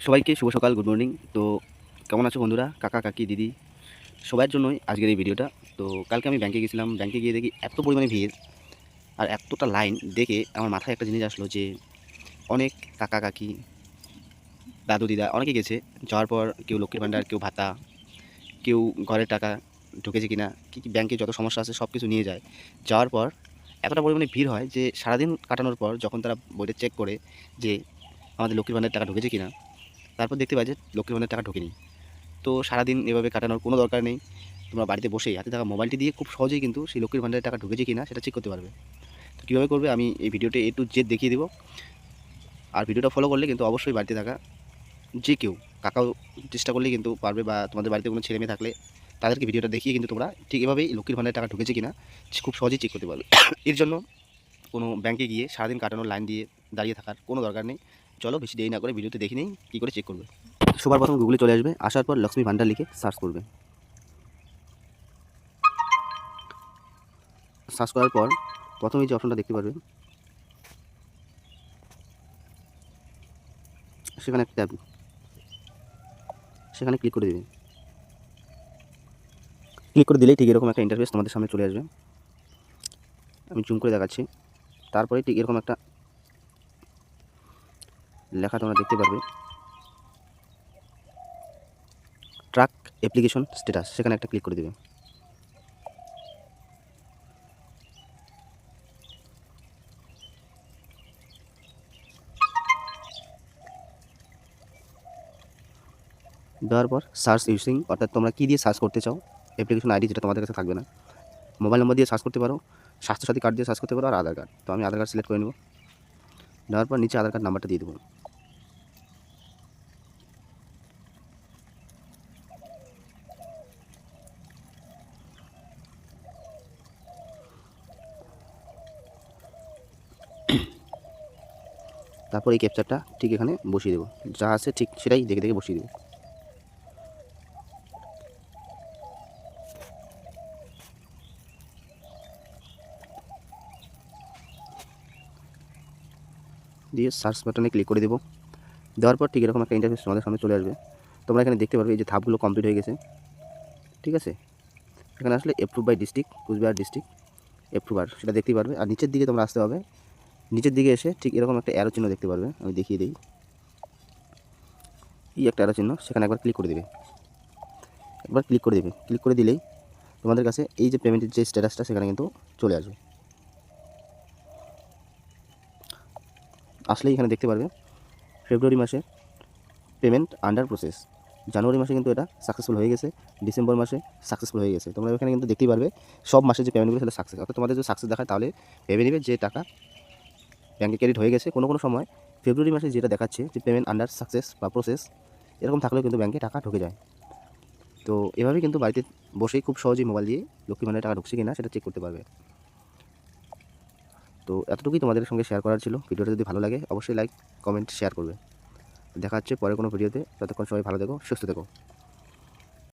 সবাইকে শুভ সকাল, good morning. তো কেমন আছো বন্ধুরা, কাকা কাকি দিদি, সবার জন্যই আজকের এই ভিডিওটা। তো কালকে আমি ব্যাংকে গেছিলাম, ব্যাংকে গিয়ে দেখি এত পরিমাণে ভিড় আর এতটা লাইন দেখে আমার মাথায় একটা জিনিস আসলো যে অনেক কাকা কাকি, দাদু দিদা অনেকে গেছে। যাওয়ার পর কেউ লক্ষ্মীর ভাণ্ডার, কেউ ভাতা, কেউ ঘরের টাকা ঢুকেছে কিনা, কী কী ব্যাংকে যত সমস্যা আছে সব কিছু নিয়ে যায়। যাওয়ার পর এতটা পরিমাণে ভিড় হয় যে সারাদিন কাটানোর পর যখন তারা বইটা চেক করে যে আমাদের লক্ষ্মীর ভাণ্ডারের টাকা ঢুকেছে কিনা, তারপর দেখতে পাই যে লক্ষ্মীর ভাণ্ডারের টাকা ঢোকেনি। তো সারাদিন এভাবে কাটানোর কোনো দরকার নেই। তোমরা বাড়িতে বসেই হাতে থাকা মোবাইলটি দিয়ে খুব সহজেই কিন্তু সেই লক্ষ্মীর ভাণ্ডারের টাকা ঢুকেছে কিনা সেটা চেক করতে পারবে। তো কীভাবে করবে আমি এই ভিডিওতে A to Z দেখিয়ে দেবো। আর ভিডিওটা ফলো করলে কিন্তু অবশ্যই বাড়িতে থাকা যে কেউ, কাকাও চেষ্টা করলেই কিন্তু পারবে, বা তোমাদের বাড়িতে কোনো ছেলে মেয়ে থাকলে তাদেরকে ভিডিওটা দেখিয়ে কিন্তু তোমরা ঠিক এভাবেই লক্ষ্মীর ভাণ্ডারের টাকা ঢুকেছে কিনা খুব সহজেই চেক করতে পারবে। এর জন্য কোনো ব্যাংকে গিয়ে সারাদিন কাটানোর লাইন দিয়ে দাঁড়িয়ে থাকার কোনো দরকার নেই। চলো বেশি দেরি না করে ভিডিওতে দেখে নেই কী করে চেক করবে। সবার প্রথম গুগলে চলে আসবে, আসার পর লক্ষ্মী ভাণ্ডার লিখে সার্চ করবে। সার্চ করার পর প্রথমেই যে অপশনটা দেখতে পারবেন সেখানে একটা ট্যাব, সেখানে ক্লিক করে দেবেন। ক্লিক করে দিলেই ঠিক এরকম একটা ইন্টারফেস তোমাদের সামনে চলে আসবে। আমি জুম করে দেখাচ্ছি। তারপরে ঠিক এরকম একটা লেখা তোমরা দেখতে পারবে, ট্র্যাক অ্যাপ্লিকেশন স্ট্যাটাস, সেখানে একটা ক্লিক করে দেবে। দেওয়ার পর সার্চ ইউজিং, অর্থাৎ তোমরা কী দিয়ে সার্চ করতে চাও, অ্যাপ্লিকেশন আইডি যেটা তোমাদের কাছে থাকবে না, মোবাইল নম্বর দিয়ে সার্চ করতে পারো, স্বাস্থ্যসাথী কার্ড দিয়ে সার্চ করতে পারো, আর আধার কার্ড। তো আমি আধার কার্ড সিলেক্ট করে নেব। দেওয়ার পর নিচে আধার কার্ড নাম্বারটা দিয়ে দেবো। তারপর এই ক্যাপচারটা ঠিক এখানে বসিয়ে দেবো, যা আছে ঠিক সেটাই দেখে দেখে বসিয়ে দেবো। দিয়ে সার্চ বাটনে ক্লিক করে দেবো। দেওয়ার পর ঠিক এরকম একটা ইন্টারফেস তোমাদের সামনে চলে আসবে। তোমরা এখানে দেখতে পারবে এই যে ধাপগুলো কমপ্লিট হয়ে গেছে, ঠিক আছে। এখানে আসলে approve by district, Cooch Behar district approver, সেটা দেখতেই পারবে। আর নিচের দিকে তোমরা আসতে হবে, নিচের দিকে এসে ঠিক এরকম একটা অ্যারো চিহ্ন দেখতে পারবে, আমি দেখিয়ে দিই। এই একটা অ্যারো চিহ্ন, সেখানে একবার ক্লিক করে দেবে। একবার ক্লিক করে দেবে, ক্লিক করে দিলেই তোমাদের কাছে এই যে পেমেন্টের যে স্ট্যাটাসটা সেখানে কিন্তু চলে আসবে। আসলেই এখানে দেখতে পারবে ফেব্রুয়ারি মাসে পেমেন্ট আন্ডার প্রসেস, জানুয়ারি মাসে কিন্তু এটা সাকসেসফুল হয়ে গেছে, ডিসেম্বর মাসে সাকসেসফুল হয়ে গেছে। তোমরা এখানে কিন্তু দেখতেই পারবে সব মাসে যে পেমেন্টগুলো সেটা সাকসেস। অর্থাৎ তোমাদের যদি সাকসেস দেখায় তাহলে ভেবে নেবে যে টাকা ব্যাঙ্কে ক্রেডিট হয়ে গেছে। কোনো কোনো সময় ফেব্রুয়ারি মাসে যেটা দেখাচ্ছে যে পেমেন্ট আন্ডার সাকসেস বা প্রসেস, এরকম থাকলেও কিন্তু ব্যাঙ্কে টাকা ঢুকে যায়। তো এভাবেই কিন্তু বাড়িতে বসেই খুব সহজেই মোবাইল দিয়ে লক্ষ্মী ভাণ্ডারে টাকা ঢুকছে কিনা সেটা চেক করতে পারবে। তো এতটুকুই তোমাদের সঙ্গে শেয়ার করার ছিল। ভিডিওটা যদি ভালো লাগে অবশ্যই লাইক, কমেন্ট, শেয়ার করবে। দেখা হচ্ছে পরে কোনো ভিডিওতে। ততক্ষণ সবাই ভালো থেকো, সুস্থ থেকো।